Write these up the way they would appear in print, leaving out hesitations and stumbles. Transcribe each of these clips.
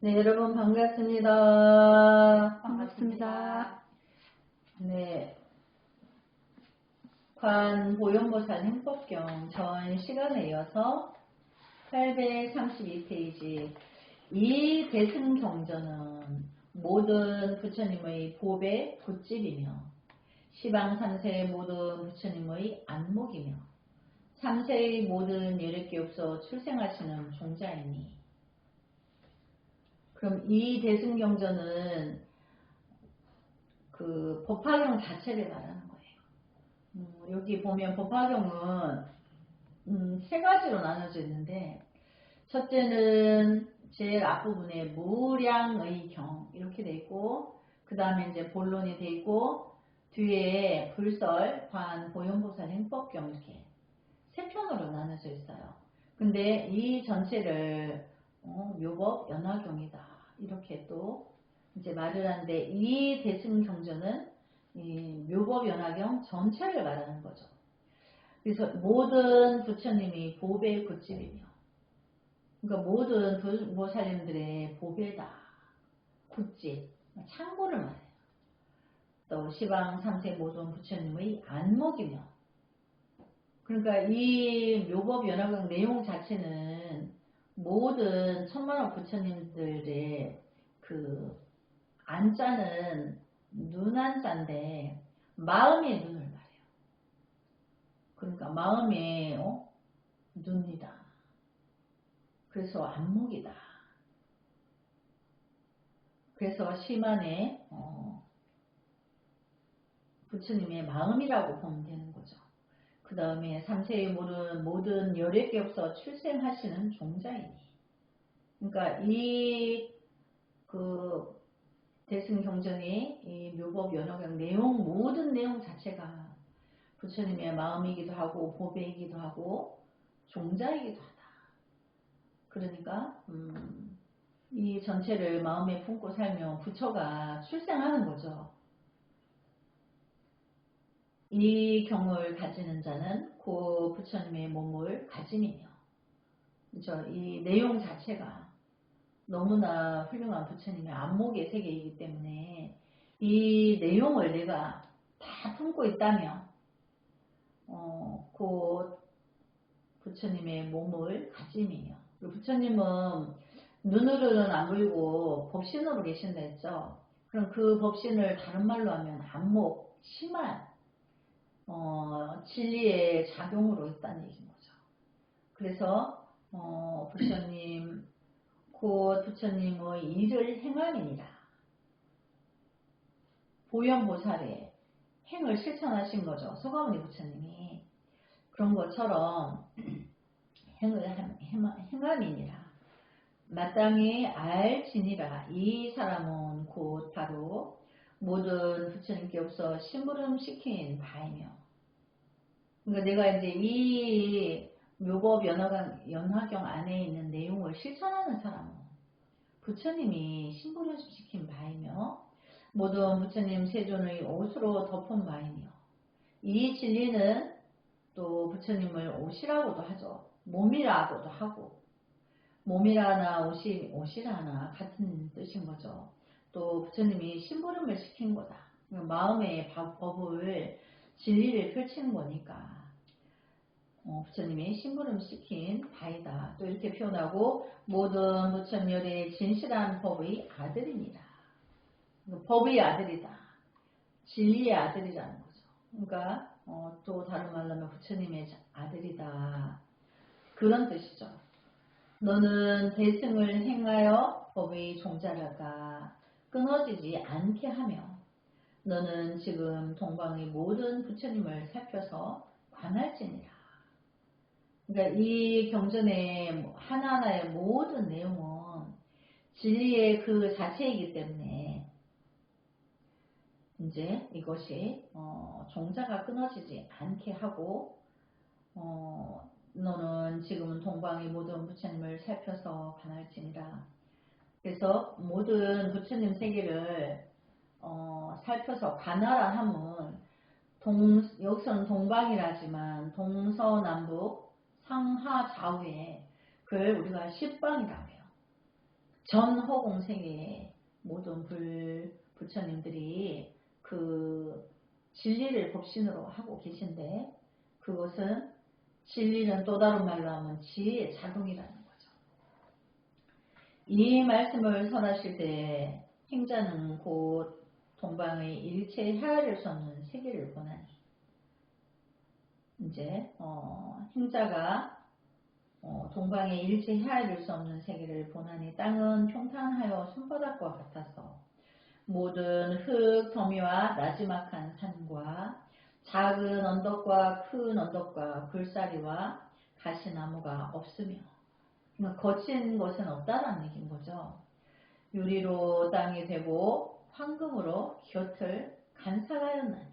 네, 여러분 반갑습니다. 반갑습니다. 네, 관보현보살 행법경 전 시간에 이어서 832페이지 이 대승경전은 모든 부처님의 보배 굿집이며 시방 3세의 모든 부처님의 안목이며 3세의 모든 열애교업소 출생하시는 종자이니. 그럼 이 대승경전은 그 법화경 자체를 말하는 거예요. 여기 보면 법화경은 세 가지로 나눠져 있는데, 첫째는 제일 앞부분에 무량의 경 이렇게 돼 있고, 그 다음에 이제 본론이 돼 있고, 뒤에 불설, 관, 보현보살, 행법경 이렇게 세 편으로 나눠져 있어요. 근데 이 전체를 묘법 연화경이다 이렇게 또 이제 말을 하는데, 이 대승경전은 이 묘법 연화경 전체를 말하는 거죠. 그래서 모든 부처님이 보배의 굿집이며, 그러니까 모든 부모살림들의 보배다, 굿집, 창고를 말해요. 또 시방 3세 모든 부처님의 안목이며, 그러니까 이 묘법 연화경 내용 자체는 모든 천만억 부처님들의 그 안자는 눈안자인데 마음의 눈을 말해요. 그러니까 마음의 눈이다. 그래서 안목이다. 그래서 시만의 부처님의 마음이라고 보면 되는 거죠. 그 다음에 3세의 모든 열애교업소 출생하시는 종자이니. 그러니까 이 대승경전의 이 묘법 연화경 내용, 모든 내용 자체가 부처님의 마음이기도 하고 보배이기도 하고 종자이기도 하다. 그러니까 이 전체를 마음에 품고 살면 부처가 출생하는 거죠. 이 경을 가지는 자는 그 부처님의 몸을 가짐이며, 그렇죠? 이 내용 자체가 너무나 훌륭한 부처님의 안목의 세계이기 때문에 이 내용을 내가 다 품고 있다면 그 부처님의 몸을 가짐이며, 그리고 부처님은 눈으로는 안 보이고 법신으로 계신다 했죠. 그럼 그 법신을 다른 말로 하면 안목, 심한 진리의 작용으로 있다는 얘기인 거죠. 그래서 부처님, 그 부처님의 일을 행함이니라. 보현보살의 행을 실천하신 거죠. 서가모니 부처님이. 그런 것처럼 행함이니라. 마땅히 알지니라. 이 사람은 곧 바로 모든 부처님께서 심부름 시킨 바이며. 그러니까 내가 이제 이 묘법 연화경 안에 있는 내용을 실천하는 사람은 부처님이 심부름 시킨 바이며, 모든 부처님 세존의 옷으로 덮은 바이며, 이 진리는 또 부처님을 옷이라고도 하죠. 몸이라고도 하고, 몸이라나 옷이라나 같은 뜻인 거죠. 또 부처님이 심부름을 시킨 거다. 마음의 법을, 진리를 펼치는 거니까 부처님이 심부름 시킨 바이다. 또 이렇게 표현하고, 모든 부처님의 진실한 법의 아들이니라. 법의 아들이다. 진리의 아들이라는 거죠. 그러니까 또 다른 말로 하면 부처님의 아들이다. 그런 뜻이죠. 너는 대승을 행하여 법의 종자라가 끊어지지 않게 하며, 너는 지금 동방의 모든 부처님을 살펴서 관할지니라. 그러니까 이 경전의 하나하나의 모든 내용은 진리의 그 자체이기 때문에 이제 이것이 종자가 끊어지지 않게 하고, 너는 지금은 동방의 모든 부처님을 살펴서 관할지니라. 그래서 모든 부처님 세계를 살펴서 관하라 함은, 여기서는 동방이라지만 동서남북 상하 좌우에 그걸 우리가 10방이라고 해요. 전 허공세계의 모든 부처님들이 그 진리를 법신으로 하고 계신데, 그것은 진리는 또 다른 말로 하면 지혜의 작용이라는 거죠. 이 말씀을 설하실 때 행자는 곧 동방의 일체 헤아릴 수 없는 세계를 보나니, 이제 행자가 동방의 일체 헤아릴 수 없는 세계를 보나니 땅은 평탄하여 손바닥과 같아서 모든 흙 더미와 나지막한 산과 작은 언덕과 큰 언덕과 굴사리와 가시나무가 없으며, 그러니까 거친 것은 없다라는 얘기인 거죠. 유리로 땅이 되고 황금으로 곁을 간살하였나니,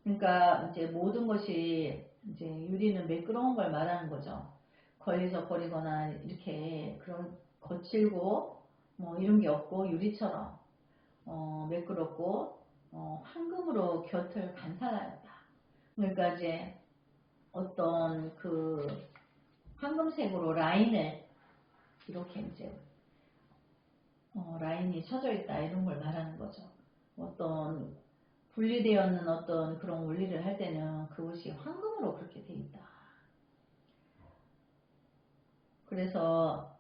그러니까 이제 모든 것이, 이제 유리는 매끄러운 걸 말하는 거죠. 걸리서 버리거나 이렇게 그런 거칠고 뭐 이런 게 없고, 유리처럼 매끄럽고 황금으로 곁을 간살하였다. 그러니까 이제 어떤 그 황금색으로 라인을 이렇게 이제 라인이 쳐져 있다, 이런 걸 말하는 거죠. 어떤 분리되어 있는 어떤 그런 원리를 할 때는 그것이 황금으로 그렇게 되어 있다. 그래서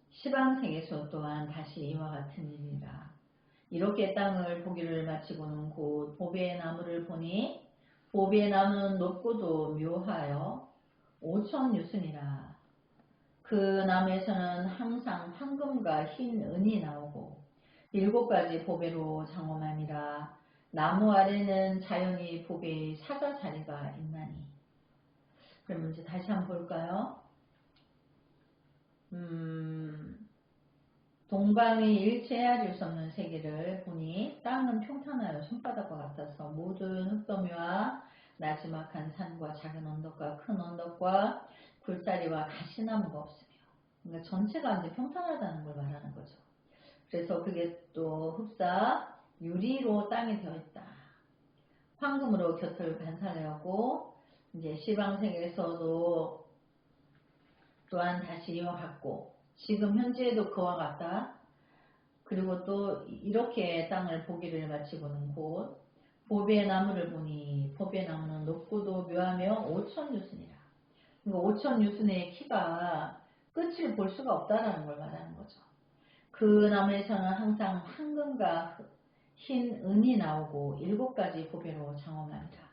시방생에서 또한 다시 이와 같은 일이라. 이렇게 땅을 보기를 마치고는 곧 보배의 나무를 보니 보배의 나무는 높고도 묘하여 5,000유순이라. 그 나무에서는 항상 황금과 흰 은이 나오고 7가지 보배로 장엄함이라. 나무 아래는 자연히 보배의 사자 자리가 있나니. 그러면 이제 다시 한번 볼까요? 동방의 일체 헤아릴 수 없는 세계를 보니 땅은 평탄하여 손바닥과 같아서 모든 흙더미와 나지막한 산과 작은 언덕과 큰 언덕과 굴다리와 가시나무가 없으며, 그러니까 전체가 이제 평탄하다는 걸 말하는 거죠. 그래서 그게 또 흡사 유리로 땅이 되어 있다. 황금으로 곁을 간살하고, 이제 시방생에서도 또한 다시 이와 같고 지금 현재에도 그와 같다. 그리고 또 이렇게 땅을 보기를 마치고는 곧 보배의 나무를 보니 보배의 나무는 높고도 묘하며 5,000유순이라. 그러니까 5,000유순의 키가 끝을 볼 수가 없다라는 걸 말하는 거죠. 그 나무에서는 항상 황금과 흰 은이 나오고 7가지 보배로 장엄합니다.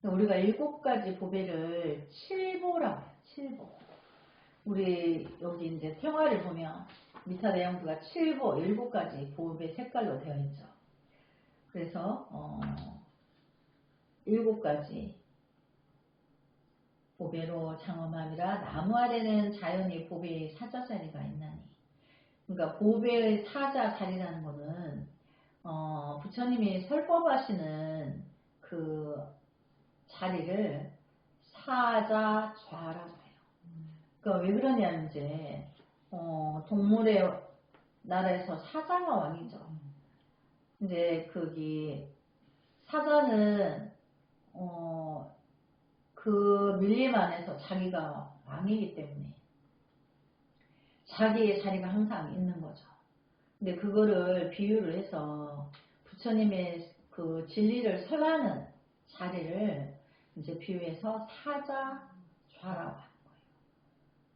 우리가 7가지 보배를 칠보라고 해요. 칠보. 우리 여기 이제 생활을 보면 미타 내용부가 7보, 7가지 보배 색깔로 되어 있죠. 그래서 7가지 보배로 장엄함이라. 나무 아래는 자연히 보배의 사자 자리가 있나니. 그러니까 보배의 사자 자리라는 거는 부처님이 설법하시는 그 자리를 사자 좌라고 해요. 그러니까 왜 그러냐면 이제 동물의 나라에서 사자가 왕이죠. 이제 거기 사자는 그 밀림 안에서 자기가 왕이기 때문에 자기의 자리가 항상 있는 거죠. 근데 그거를 비유를 해서 부처님의 그 진리를 설하는 자리를 이제 비유해서 사자 좌라고 하는 거예요.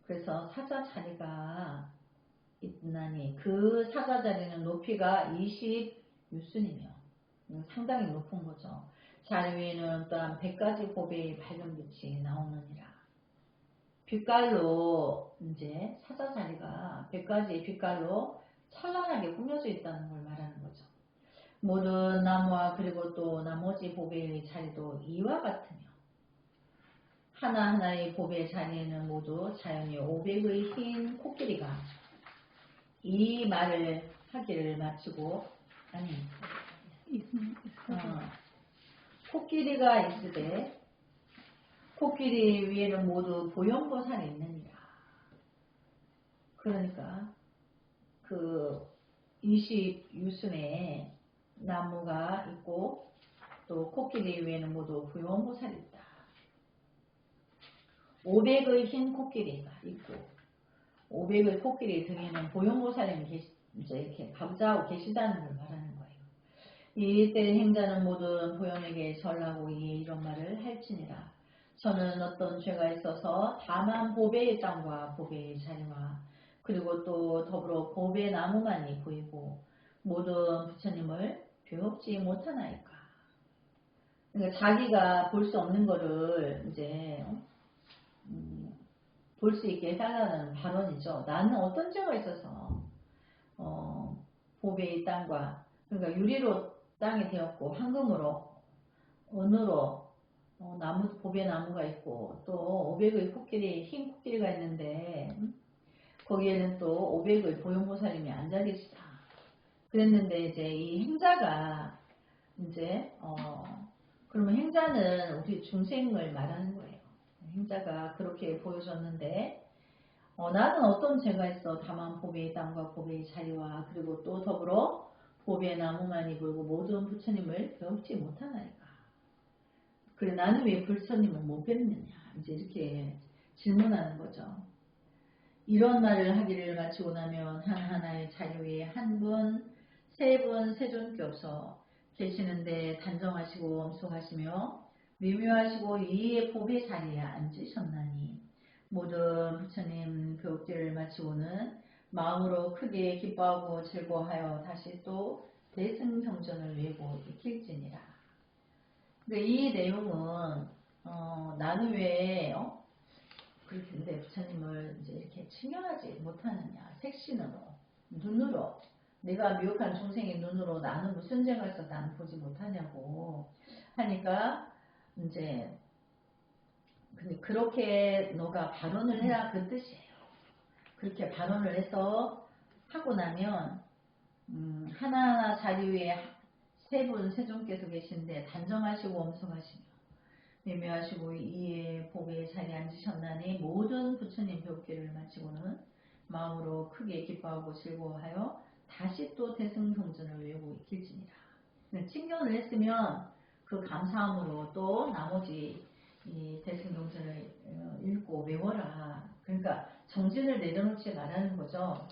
그래서 사자 자리가 있나니, 그 사자 자리는 높이가 20유순이며 상당히 높은 거죠. 자리 위에는 또한 100가지 보배의 밝은 빛이 나오느니라. 빛깔로 이제 사자 자리가 100가지의 빛깔로 찬란하게 꾸며져 있다는 걸 말하는 거죠. 모든 나무와 그리고 또 나머지 보배의 자리도 이와 같으며 하나하나의 보배 자리에는 모두 자연히 500의 흰 코끼리가 이 말을 하기를 마치고, 아니 코끼리가 있으되 코끼리 위에는 모두 보현보살이 있느니라. 그러니까 그 20유순의 나무가 있고 또 코끼리 위에는 모두 보현보살이 있다. 500의 흰 코끼리가 있고 500의 코끼리 등에는 보현보살님이 이제 이렇게 감자하고 계시다는 걸 말하는 거예요. 이때 행자는 모든 보현에게 절하고 이런 말을 할지니라. 저는 어떤 죄가 있어서 다만 보배의 땅과 보배의 자리와 그리고 또 더불어 보배 나무만이 보이고 모든 부처님을 배웁지 못하나이까. 그러니까 자기가 볼 수 없는 거를 이제 볼 수 있게 해달라는 발언이죠. 나는 어떤 죄가 있어서 보배의 땅과 그러니까 유리로 땅이 되었고 황금으로 은으로 나무 보배 나무가 있고 또 500의 코끼리 흰 코끼리가 있는데 거기에는 또 500의 보현보살님이 앉아 계시다. 그랬는데 이제 이 행자가 이제 그러면 행자는 우리 중생을 말하는 거예요. 행자가 그렇게 보여줬는데 나는 어떤 죄가 있어 다만 보배의 땅과 보배의 자리와 그리고 또 더불어 보배의 나무만이 보이고 모든 부처님을 배웁지 못하나이까. 그래 나는 왜 부처님을 못 뵙느냐 이제 이렇게 질문하는 거죠. 이런 말을 하기를 마치고 나면 하나하나의 자리 위에 한 분, 세 분, 세존께서 계시는데 단정하시고 엄숙하시며 미묘하시고 이의 보배 자리에 앉으셨나니 모든 부처님 교육들을 마치고는 마음으로 크게 기뻐하고 즐거워하여 다시 또 대승경전을 외고 익힐지니라. 근데 이 내용은 나는 왜 그렇게 근데 부처님을 이제 이렇게 친견하지 못하느냐 색신으로 눈으로 내가 미혹한 중생의 눈으로 나는 무슨 죄가 있어 나는 보지 못하냐고 하니까 이제 근데 그렇게 너가 발언을 해라 그 뜻이에요. 그렇게 발언을 해서 하고 나면 하나하나 자리 위에 세 분 세존께서 계신데 단정하시고 엄숙하시며 매매하시고 이에 보배의 자리에 앉으셨나니 모든 부처님 배우기를 마치고는 마음으로 크게 기뻐하고 즐거워하여 다시 또 대승경전을 외우고 익힐지니라. 칭견을 했으면 그 감사함으로 또 나머지 이 대승경전을 읽고 외워라. 그러니까 정진을 내려놓지 말라는 거죠.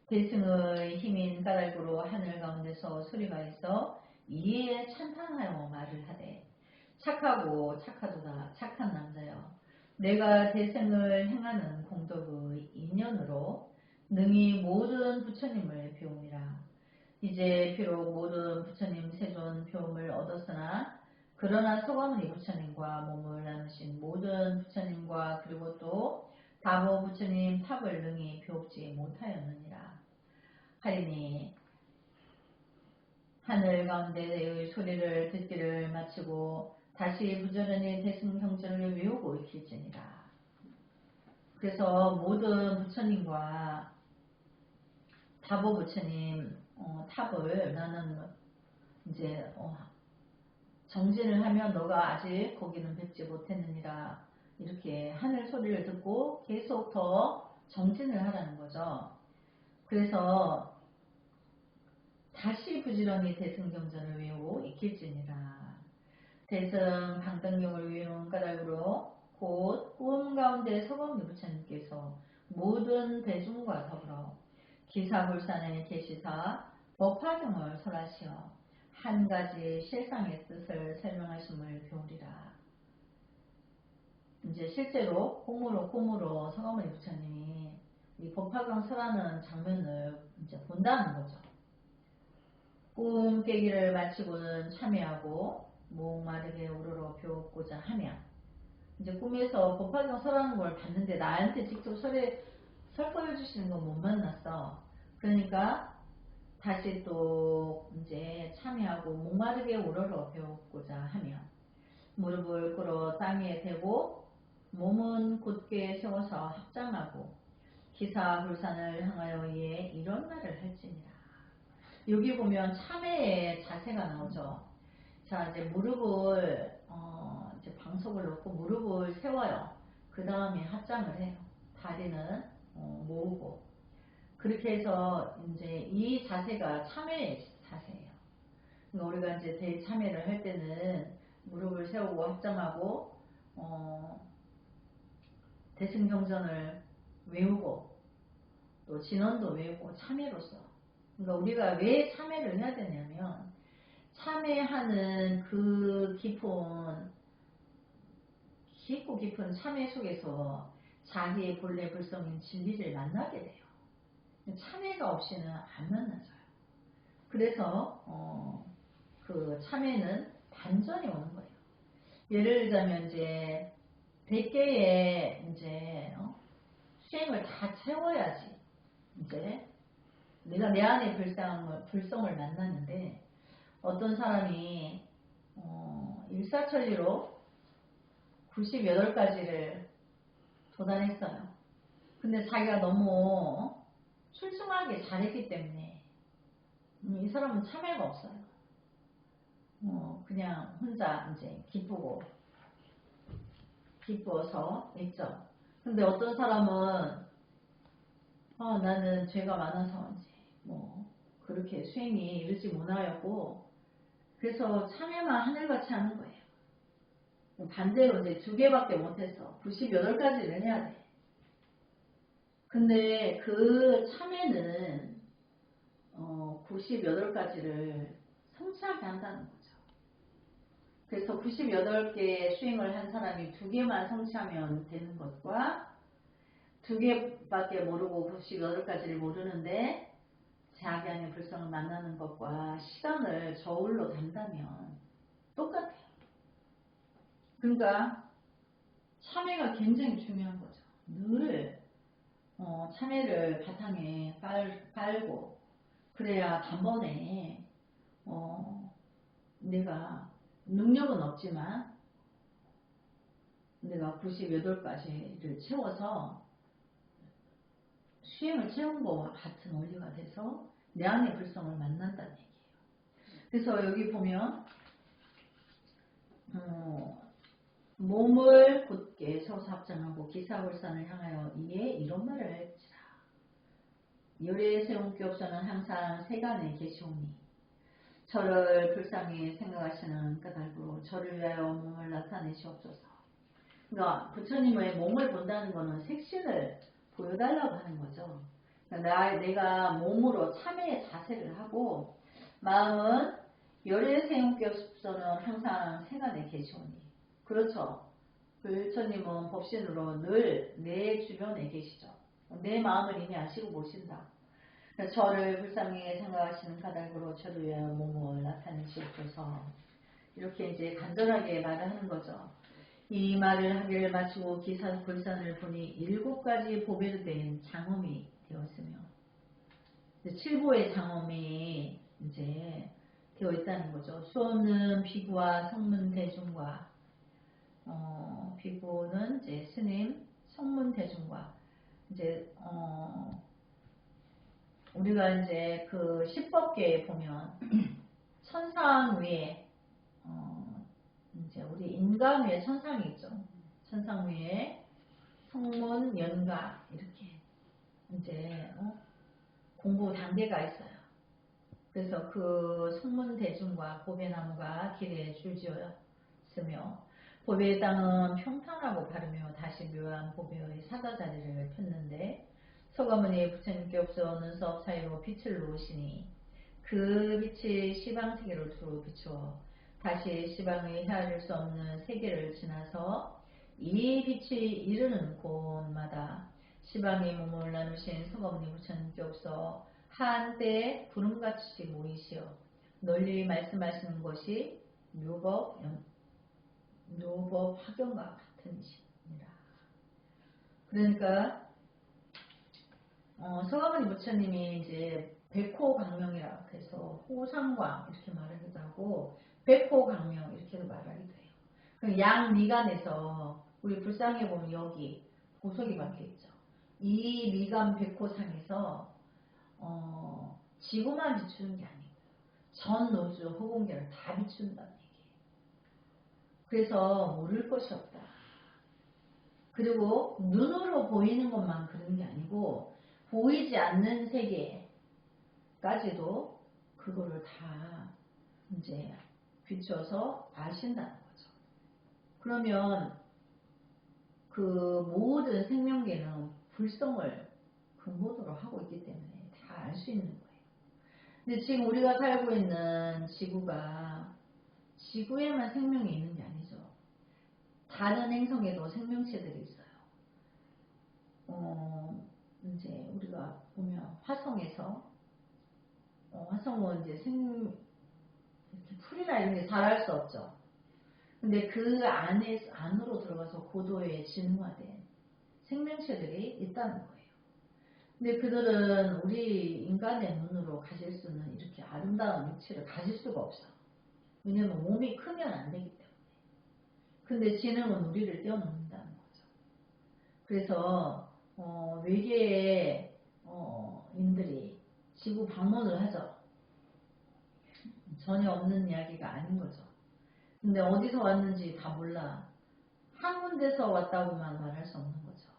대승의 힘인 까닭으로 하늘 가운데서 소리가 있어 이에 찬탄하여 말을 하되 착하고 착하도다 착한 남자여 내가 대승을 행하는 공덕의 인연으로 능히 모든 부처님을 배움이라. 이제 비록 모든 부처님 세존 배움을 얻었으나 그러나 소가모니 부처님과 몸을 나누신 모든 부처님과 그리고 또 다보 부처님 탑을 능히 배웁지 못하였느니라. 하리니 하늘 가운데의 소리를 듣기를 마치고 다시 부지런히 대승경전을 외우고 익힐지니라. 그래서 모든 부처님과 다보 부처님 탑을 나는 이제 정진을 하면 너가 아직 거기는 뵙지 못했느니라. 이렇게 하늘 소리를 듣고 계속 더 정진을 하라는 거죠. 그래서 다시 부지런히 대승경전을 외우고 익힐지니라. 대승 방등경을 외우는 까닭으로 곧 꿈 가운데 서가모니 부처님께서 모든 대중과 더불어 기사불산에 계시사 법화경을 설하시어 한 가지 실상의 뜻을 설명하심을 배우리라. 이제 실제로 꿈으로 서가모니 부처님이 이 법화경 설하는 장면을 이제 본다는 거죠. 꿈 깨기를 마치고는 참여하고 목마르게 우러러 배웠고자 하며 이제 꿈에서 법화경 설하는 걸 봤는데 나한테 직접 설법해 주시는 건 못 만났어. 그러니까 다시 또 이제 참여하고 목마르게 우러러 배웠고자 하며 무릎을 꿇어 땅에 대고 몸은 곧게 세워서 합장하고 기사불산을 향하여 이에 이런 말을 할지니라. 여기 보면 참회의 자세가 나오죠. 자 이제 무릎을 이제 방석을 놓고 무릎을 세워요. 그 다음에 합장을 해요. 다리는 모으고 그렇게 해서 이제 이 자세가 참회의 자세예요. 그러니까 우리가 이제 대참회를 할 때는 무릎을 세우고 합장하고 대승경전을 외우고 진언도 외우고 참회로서. 그러니까 우리가 왜 참회를 해야 되냐면 참회하는 그 깊고 깊은 참회 속에서 자기의 본래 불성인 진리를 만나게 돼요. 참회가 없이는 안 만나져요. 그래서 그 참회는 반전이 오는 거예요. 예를 들자면 이제 100개의 이제 수행을 다 채워야지 이제 내가 내 안의 불성을 만났는데 어떤 사람이 일사천리로 98가지를 도달했어요. 근데 자기가 너무 출중하게 잘했기 때문에 이 사람은 참회가 없어요. 그냥 혼자 이제 기쁘어서 있죠. 근데 어떤 사람은 나는 죄가 많아서 이제 그렇게 수행이 이르지 못하였고 그래서 참회만 하늘같이 하는 거예요. 반대로 이제 2개밖에 못해서 98가지를 해야 돼. 근데 그 참회는 98가지를 성취하게 한다는 거죠. 그래서 98개의 수행을 한 사람이 2개만 성취하면 되는 것과 2개밖에 모르고 98가지를 모르는데 자기 안의 불성을 만나는 것과 시간을 저울로 단다면 똑같아요. 그러니까 참회가 굉장히 중요한 거죠. 늘 참회를 바탕에 깔고 그래야 단번에 내가 능력은 없지만 내가 98가지를 채워서 수행을 채운 거와 같은 원리가 돼서 내 안의 불성을 만난다는 얘기예요. 그래서 여기 보면 몸을 굳게 서서 합장하고 기사불산을 향하여 이에 이런 말을 할지라. 열의 세운기업소는 항상 세간에 계시오니 저를 불쌍히 생각하시는 까닭으로 저를 위하여 몸을 나타내시옵소서. 그러니까 부처님의 몸을 본다는 것은 색신을 보여달라고 하는 거죠. 그러니까 내가 몸으로 참회의 자세를 하고 마음은 열의 세운기업소는 항상 세간에 계시오니 그렇죠. 부처님은 법신으로 늘 내 주변에 계시죠. 내 마음을 이미 아시고 보신다. 저를 불쌍히 생각하시는 까닭으로 저를 위하여 몸을 나타내시옵소서. 이렇게 이제 간절하게 말을 하는 거죠. 이 말을 하기를 마치고 기사불산을 보니 7가지 보배로 된 장엄이 되었으며 7보의 장엄이 이제 되어 있다는 거죠. 수없는 비구와 성문 대중과 비구는 이제 스님, 성문 대중과 이제 우리가 이제 그 10법계에 보면 천상 위에 이제 우리 인간 위에 천상이 있죠. 천상 위에 성문, 연가 이렇게 이제 공부 단계가 있어요. 그래서 그 성문 대중과 보배나무가 길에 줄지었으며 보배의 땅은 평탄하고 바르며 다시 묘한 보배의 사자자리를 폈는데 서가모니 부처님께서 눈썹 사이로 빛을 놓으시니 그 빛이 시방세계로 두루 비추어 다시 시방의 헤아릴 수 없는 세계를 지나서 이 빛이 이르는 곳마다 시방의 몸을 나누신 서가모니 부처님께서 한때에 구름같이 모이시어 널리 말씀하시는 것이 묘법 화경과 같은 이십니다. 그러니까 서가모니 부처님이 이제 백호광명이라고 해서 호상광 이렇게 말하기도 하고 백호광명 이렇게도 말하기도 해요. 그 양미간에서 우리 불상에 보면 여기 보석이 박혀있죠. 이 미간 백호상에서 지구만 비추는 게 아니고 전 우주 허공계를 다 비춘다는 얘기예요. 그래서 모를 것이 없다. 그리고 눈으로 보이는 것만 그런 게 아니고 보이지 않는 세계까지도 그거를 다 이제 비춰서 아신다는 거죠. 그러면 그 모든 생명계는 불성을 근본으로 하고 있기 때문에 다 알 수 있는 거예요. 근데 지금 우리가 살고 있는 지구가 지구에만 생명이 있는 게 아니죠. 다른 행성에도 생명체들이 있어요. 이제 우리가 보면 화성에서 화성은 이제 풀이나 이런 게 자랄 수 없죠. 근데 그 안으로 들어가서 고도의 진화된 생명체들이 있다는 거예요. 근데 그들은 우리 인간의 눈으로 가질 수는 이렇게 아름다운 육체를 가질 수가 없어. 왜냐면 몸이 크면 안 되기 때문에. 근데 지능은 우리를 뛰어넘는다는 거죠. 그래서 외계의 인들이 지구 방문을 하죠. 전혀 없는 이야기가 아닌 거죠. 근데 어디서 왔는지 다 몰라. 한 군데서 왔다고만 말할 수 없는 거죠.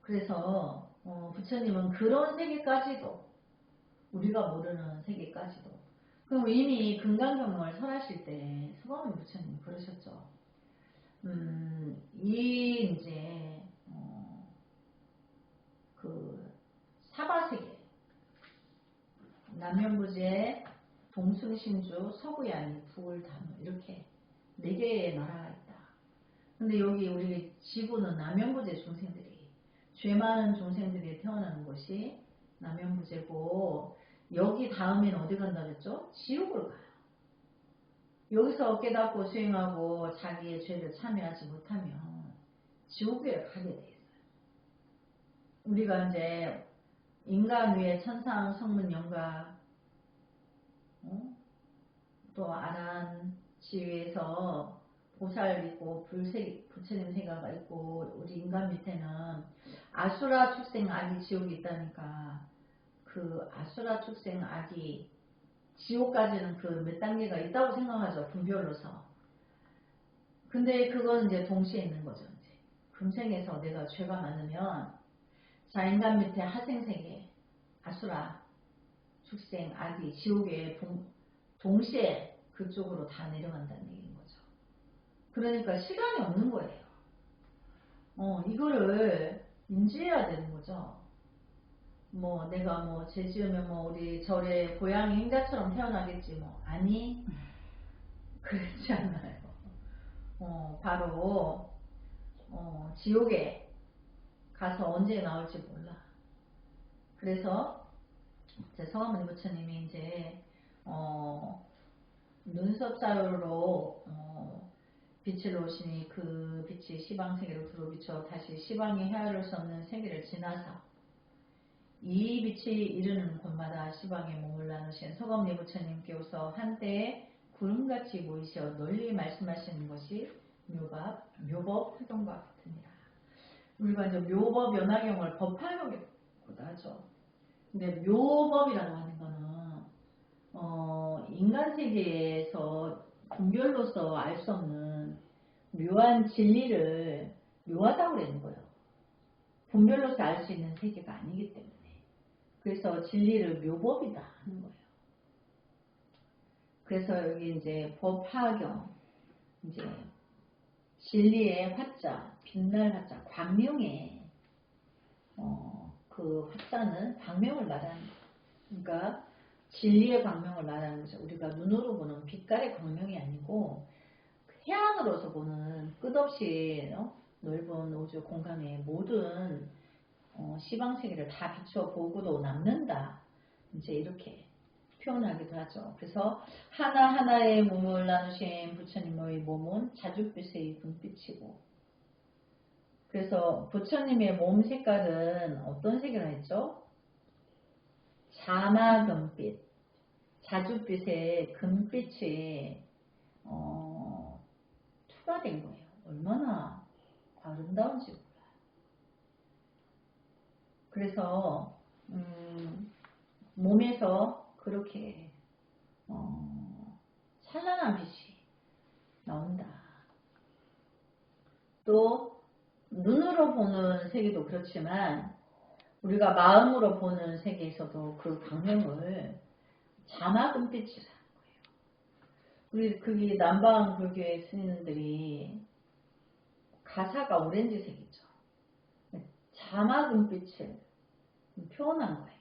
그래서 부처님은 그런 세계까지도 우리가 모르는 세계까지도 그럼 이미 금강경을 설하실 때 서가모니 부처님 그러셨죠. 이 이제 그 사바세계 남명부제 동승신주 서구야니 부울담 이렇게 4개의 나라가 있다. 근데 여기 우리 지구는 남명부제 중생들이 죄 많은 중생들이 태어나는 곳이 남명부제고 여기 다음엔 어디 간다 그랬죠? 지옥을 가요. 여기서 깨닫고 수행하고 자기의 죄를 참여하지 못하면 지옥에 가게 돼 있어요. 우리가 이제 인간 위에 천상 성문 영가 또 아란 지위에서 보살 있고 부처님 생가가 있고 우리 인간 밑에는 아수라 축생 악이 지옥이 있다니까 그 아수라 축생 악이 지옥까지는 그 몇 단계가 있다고 생각하죠. 분별로서. 근데 그건 이제 동시에 있는 거죠. 이제 금생에서 내가 죄가 많으면 자 인간 밑에 하생세계 아수라 축생 악이 지옥에 동시에 그쪽으로 다 내려간다는 얘기인 거죠. 그러니까 시간이 없는 거예요. 이거를 인지해야 되는 거죠. 뭐 내가 뭐 죄 지으면 뭐 우리 절의 고양이 행자처럼 태어나겠지 뭐 아니 그렇지 않아요. 바로 지옥에 가서 언제 나올지 몰라. 그래서 이제 서가모니 부처님이 이제 눈썹자루로 빛을 오시니 그 빛이 시방세계로 들어비쳐 다시 시방에 헤아릴 수 없는 세계를 지나서 이 빛이 이르는 곳마다 시방에 몸을 나누신 서가모니 부처님께서 한때에 구름같이 보이셔 널리 말씀하시는 것이 묘법 활동과 같으니라. 우리가 이제 묘법 연화경을 법화경이라고도 하죠. 근데 묘법이라고 하는 거는 인간 세계에서 분별로서 알 수 없는 묘한 진리를 묘하다고 그러는 거예요. 분별로서 알 수 있는 세계가 아니기 때문에. 그래서 진리를 묘법이다 하는 거예요. 그래서 여기 이제 법화경, 이제 진리의 화자, 빛날 화자, 광명의 그 화자는 광명을 말하는 거예요. 그러니까 진리의 광명을 말하는 거죠. 우리가 눈으로 보는 빛깔의 광명이 아니고 해안으로서 보는 끝없이 넓은 우주 공간의 모든 시방세계를 다 비춰 보고도 남는다. 이제 이렇게 표현하기도 하죠. 그래서 하나하나의 몸을 나누신 부처님의 몸은 자줏빛의 금빛이고 그래서 부처님의 몸 색깔은 어떤 색이라 했죠? 자마금빛, 자줏빛의 금빛이 투과된 거예요. 얼마나 아름다운지 몰라요. 그래서 몸에서 그렇게 찬란한 빛이 나온다. 또 눈으로 보는 세계도 그렇지만 우리가 마음으로 보는 세계에서도 그 광명을 자마금빛이라는 거예요. 우리 그게 남방 불교의 스님들이 가사가 오렌지색이죠. 자마금빛을 표현한 거예요.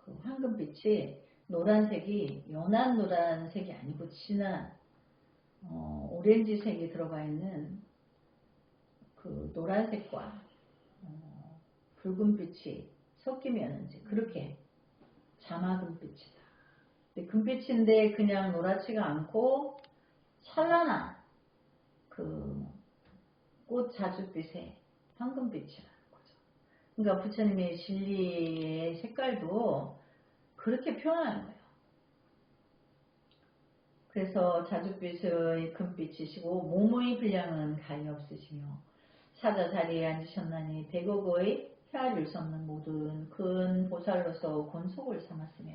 그 황금빛이 노란색이 연한 노란색이 아니고 진한 오렌지색이 들어가 있는 그 노란색과 붉은빛이 섞이면 이제 그렇게 자마금빛이다. 근데 금빛인데 그냥 노랗지가 않고 찬란한 그 꽃 자줏빛의 황금빛이라는 거죠. 그러니까 부처님의 진리의 색깔도 그렇게 표현하는 거예요. 그래서 자줏빛의 금빛이시고 몸의 분량은 가히 없으시며 사자 자리에 앉으셨나니 대곡의 헤아릴 수 없는 모든 큰 보살로서 권속을 삼았으며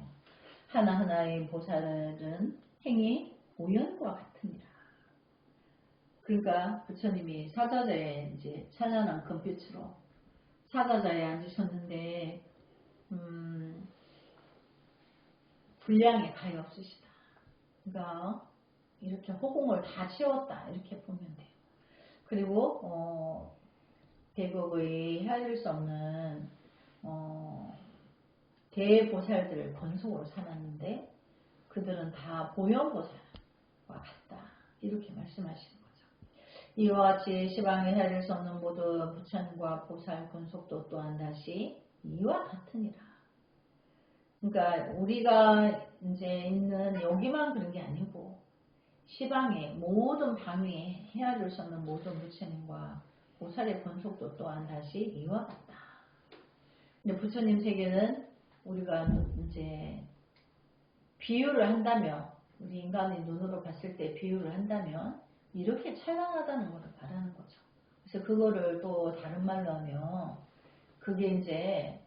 하나하나의 보살은 행이 우연과 같으니라. 그러니까 부처님이 사자자에 이제 찬란한 금빛으로 사자자에 앉으셨는데 분량이 가히 없으시다. 그러니까 이렇게 허공을 다 채웠다 이렇게 보면 돼요. 그리고 대국의 헤아릴 수 없는 대보살들을 권속으로 삼았는데 그들은 다 보현보살과 같다 이렇게 말씀하시는 거죠. 이와 같이 시방에 헤아릴 수 없는 모든 부처님과 보살 권속도 또한 다시 이와 같으니라. 그러니까 우리가 이제 있는 여기만 그런 게 아니고 시방의 모든 방위에 헤아릴 수 없는 모든 부처님과 보살의 권속도 또한 다시 이와 같다. 근데 부처님 세계는 우리가 이제 비유를 한다면 우리 인간의 눈으로 봤을 때 비유를 한다면 이렇게 찬란하다는 것을 말하는 거죠. 그래서 그거를 또 다른 말로 하면 그게 이제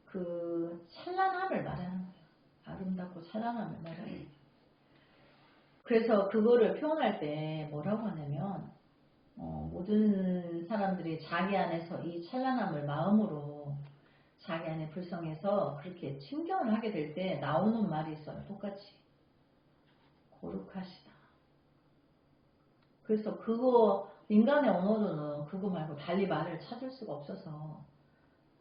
그 찬란함을 말하는 거예요. 아름답고 찬란함을 말하는 거예요. 그래서 그거를 표현할 때 뭐라고 하냐면 모든 사람들이 자기 안에서 이 찬란함을 마음으로 자기 안에 불성해서 그렇게 침견을 하게 될 때 나오는 말이 있어요. 똑같이 거룩하시다. 그래서 그거 인간의 언어로는 그거 말고 달리 말을 찾을 수가 없어서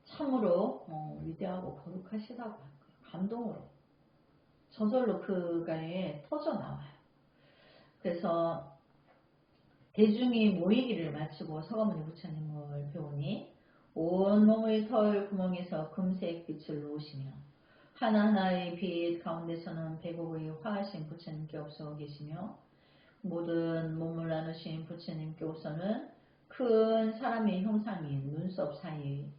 참으로 위대하고 거룩하시다고 하는 거예요. 감동으로 저절로 그가에 터져 나와요. 그래서 대중이 모이기를 마치고 서가모니 부처님을 배우니 온 몸의 털 구멍에서 금색 빛을 놓으시며 하나하나의 빛 가운데서는 백옥의 화하신 부처님께 없어 계시며 모든 몸을 나누신 부처님께서는 큰 사람의 형상인 눈썹 사이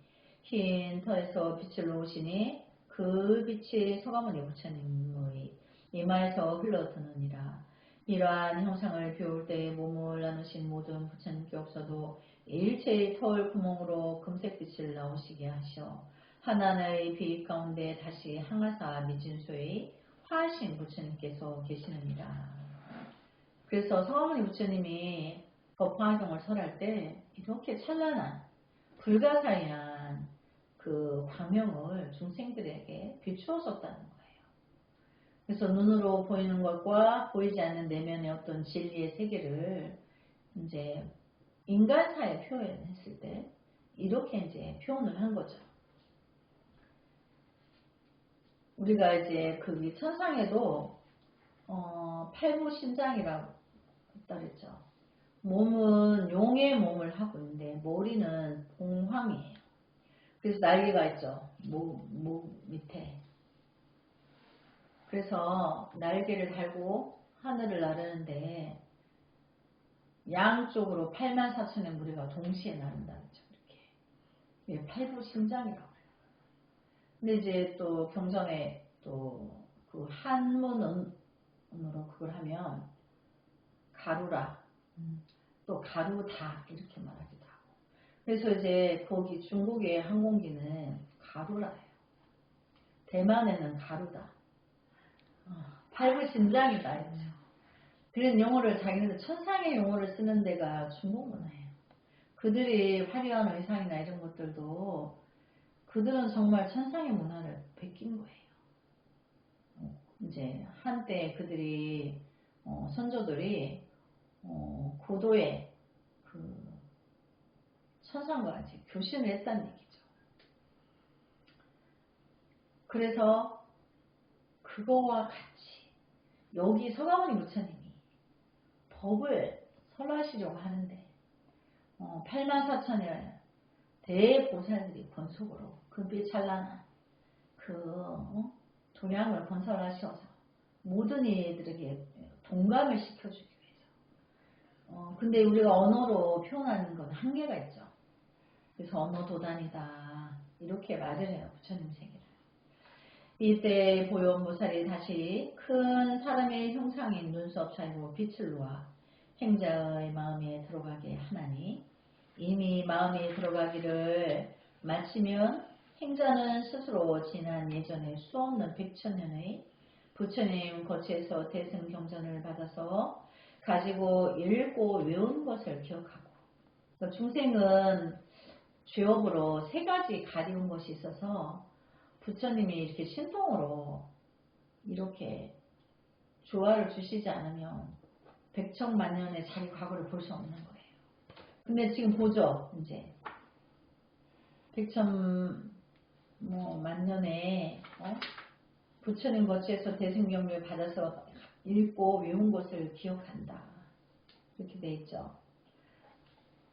흰 털에서 빛을 놓으시니 그 빛이 서가모니 부처님의 이마에서 흘러드느니라. 이러한 형상을 배울 때 몸을 나누신 모든 부처님께 없어도 일체의 털 구멍으로 금색빛을 나오시게 하셔 하나하나의 빛 가운데 다시 항아사 미진수의 화하신 부처님께서 계시느니라. 그래서 서가모니 부처님이 법화경을 설할 때 이렇게 찬란한 불가사의한 그 광명을 중생들에게 비추었었다는 거예요. 그래서 눈으로 보이는 것과 보이지 않는 내면의 어떤 진리의 세계를 이제 인간사에 표현했을 때 이렇게 이제 표현을 한 거죠. 우리가 이제 그 천상에도 팔부신장이라고 했다 그랬죠. 몸은 용의 몸을 하고 있는데 머리는 봉황이에요. 그래서 날개가 있죠. 목 밑에. 그래서 날개를 달고 하늘을 나르는데 양쪽으로 84,000의 무리가 동시에 나른다 그랬죠. 이렇게 팔부신장이라고 해요. 근데 이제 또 경전에 또 그 한문으로 그걸 하면 가루라 또 가루다 이렇게 말하기도 하고. 그래서 이제 거기 중국의 항공기는 가루라예요. 대만에는 가루다. 팔부신장이다 했죠. 그런 용어를 자기네들 천상의 용어를 쓰는 데가 중국 문화예요. 그들이 화려한 의상이나 이런 것들도 그들은 정말 천상의 문화를 베낀 거예요. 이제 한때 그들이 선조들이 고도의 그 천상과 이제 교신을 했다는 얘기죠. 그래서 그거와 같이 여기 서가모니 부처님이 법을 설하시려고 하는데 84,000여 대보살들이 번속으로 금빛 찬란한 도량을 건설하셔서 모든 이들에게 동감을 시켜주기 위해서. 근데 우리가 언어로 표현하는 건 한계가 있죠. 그래서 언어 도단이다 이렇게 말을 해요. 부처님 세계를. 이때 보현보살이 다시 큰 사람의 형상인 눈썹 사이로 빛을 놓아 행자의 마음에 들어가게 하나니 이미 마음에 들어가기를 마치면 행자는 스스로 지난 예전에 수없는 백천년의 부처님 거치에서 대승경전을 받아서 가지고 읽고 외운 것을 기억하고, 그러니까 중생은 죄업으로 세 가지 가리운 것이 있어서 부처님이 이렇게 신통으로 이렇게 조화를 주시지 않으면 백천만년의 자기 과거를 볼 수 없는 거예요. 근데 지금 보죠. 이제 백천만년에 부처님 거치에서 대승경을 받아서 읽고 외운 것을 기억한다. 이렇게 돼 있죠.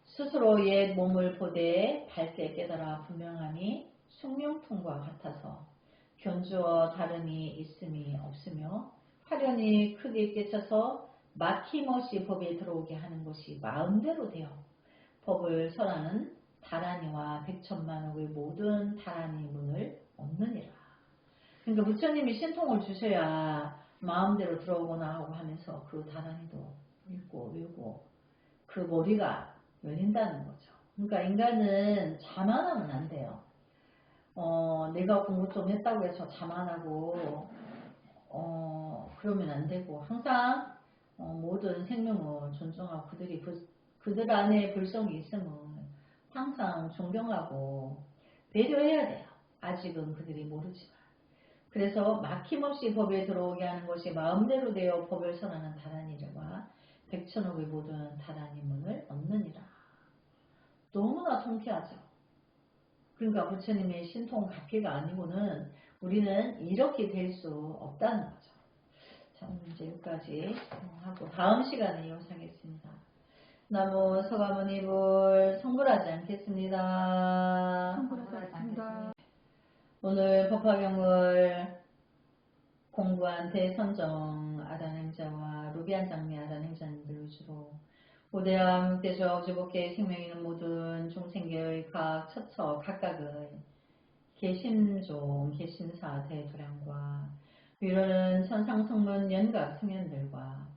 스스로 옛 몸을 보되 밝게 깨달아 분명하니 숙명통과 같아서 견주어 다름이 있음이 없으며 화련히 크게 깨쳐서 막힘없이 법에 들어오게 하는 것이 마음대로 되어 법을 설하는 다라니와 백천만억의 모든 다라니 문을 얻느니라. 그러니까 부처님이 신통을 주셔야 마음대로 들어오거나 하고 하면서 그 다라니도 읽고 외우고 그 머리가 열린다는 거죠. 그러니까 인간은 자만하면 안 돼요. 내가 공부 좀 했다고 해서 자만하고 그러면 안 되고 항상 모든 생명을 존중하고 그들 안에 불성이 있으면 항상 존경하고 배려해야 돼요. 아직은 그들이 모르지만. 그래서 막힘없이 법에 들어오게 하는 것이 마음대로 되어 법을 선하는 다란이들과 백천억의 모든 다란이 문을 얻느니라. 너무나 통쾌하죠. 그러니까 부처님의 신통 갖기가 아니고는 우리는 이렇게 될 수 없다는 거죠. 자, 오늘 이제 여기까지 하고 다음 시간에 이어가겠습니다. 나무 서가모니불 성불하지 않겠습니다. 성불하지 않겠습니다. 오늘 법화경을 공부한 대선정 아단행자와 루비안 장미 아단행자님들 위주로 고대함 육대적 주복계 생명 있는 모든 중생계의 각 처처 각각의 개심종 개심사 대도량과 위로는 천상성문 연각 성현들과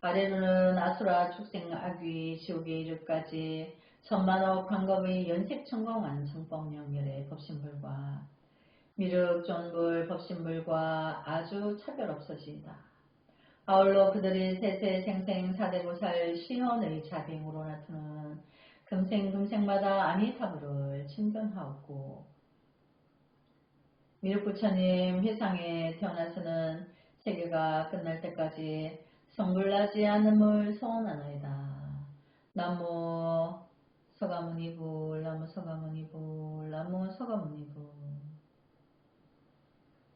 아래로는 아수라 축생 악귀 지옥의 이르까지 천만억 광겁의 연색천공한 정법령열의 법신불과 미륵존불 법신불과 아주 차별 없어지이다. 아울러 그들이 세세생생 사대보살 시현의 자빙으로 나타나는 금생금생마다 아미타불을 친변하옵고 미륵부처님 회상에 태어나서는 세계가 끝날 때까지 성불나지 않음을 소원하나이다. 나무 서가모니불 나무 서가모니불 나무 서가모니불